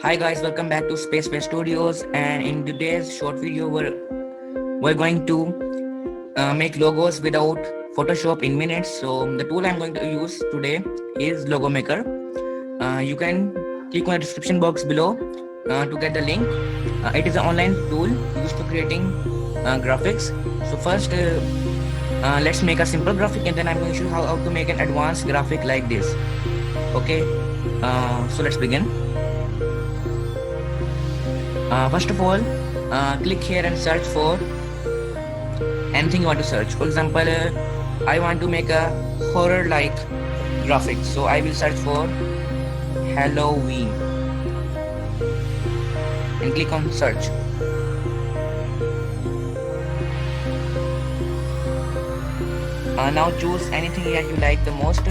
Hi guys, welcome back to SpaceWay Studios, and in today's short video we're going to make logos without Photoshop in minutes. So the tool I'm going to use today is LogoMakr. You can click on the description box below to get the link. It is an online tool used for creating graphics. So first let's make a simple graphic, and then I'm going to show you how to make an advanced graphic like this. Okay, so let's begin. First of all, click here and search for anything you want to search. For example, I want to make a horror-like graphic, so I will search for Halloween and click on search. Now choose anything that you like the most,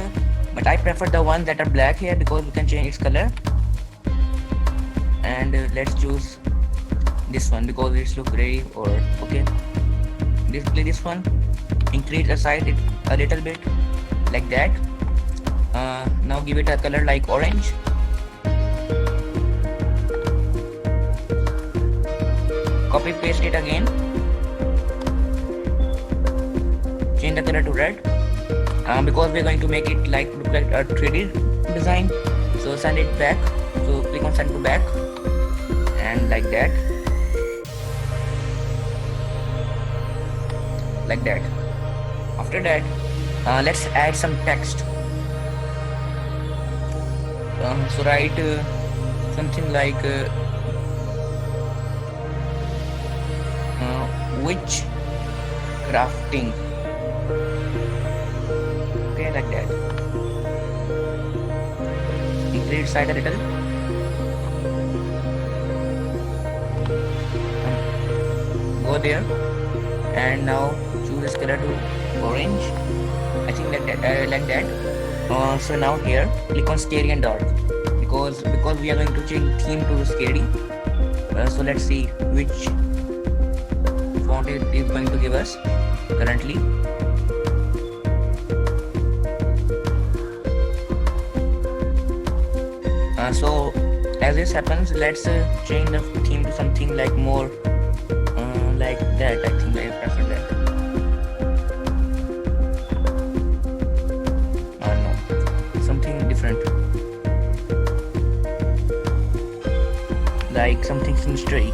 but I prefer the ones that are black here because we can change its color. And let's choose this one because it's look very or okay. Display this one, increase the size it a little bit like that. Now give it a color like orange. Copy paste it again. Change the color to red because we're going to make it look like a 3D design. So send it back. So click on send to back and like that. Like that. After that, let's add some text. So write something like which crafting. Okay, like that. Increase size a little. Go there, and now choose this color to orange. I think like that. So now here click on scary and dark because we are going to change theme to scary. So let's see which font it is going to give us currently. So as this happens, let's change the theme to something like more like that. I think I prefer that. No, something different, like something mystery.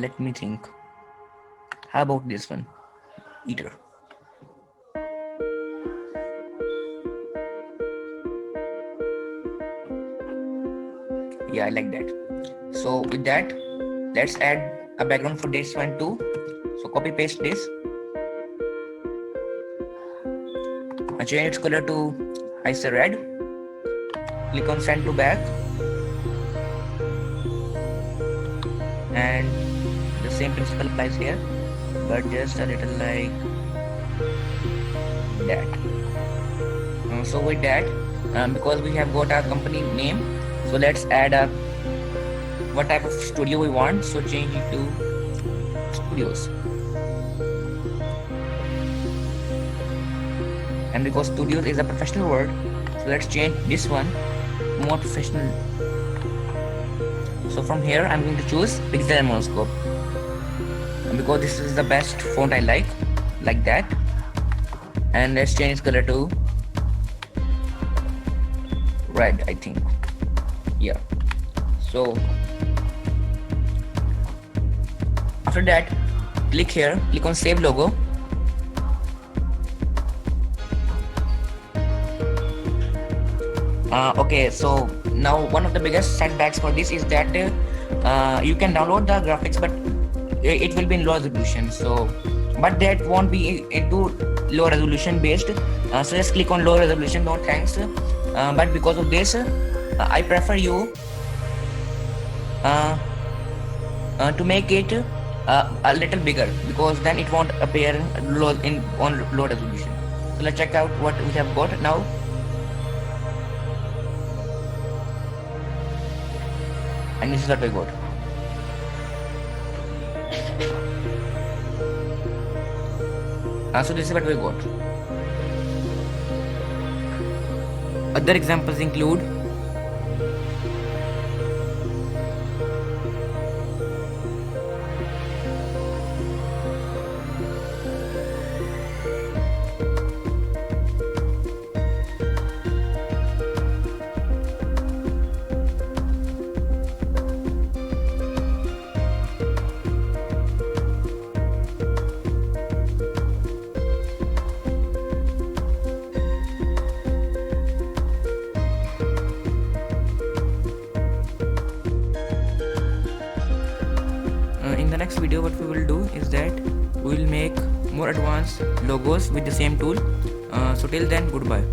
Let me think. How about this one? Eater. Yeah, I like that. So with that, let's add a background for this one too. So copy paste this. I change its color to I say red. Click on send to back, and the same principle applies here, but just a little like that. So with that, because we have got our company name, so let's add a what type of studio we want. So change it to studios, and because studios is a professional word, so let's change this one more professional. So from here I'm going to choose pixel and monoscope, and because this is the best font I like that. And let's change its color to red, I think. Yeah. So after that, click here, click on save logo. Okay, so now one of the biggest setbacks for this is that you can download the graphics, but it will be in low resolution. So but that won't be into low resolution based. So just click on low resolution. No thanks. But because of this, I prefer you to make it a little bigger, because then it won't appear on low resolution. So let's check out what we have got now. And this is what we got. So this is what we got. Other examples include in the next video what we will do is that we will make more advanced logos with the same tool. So till then, goodbye.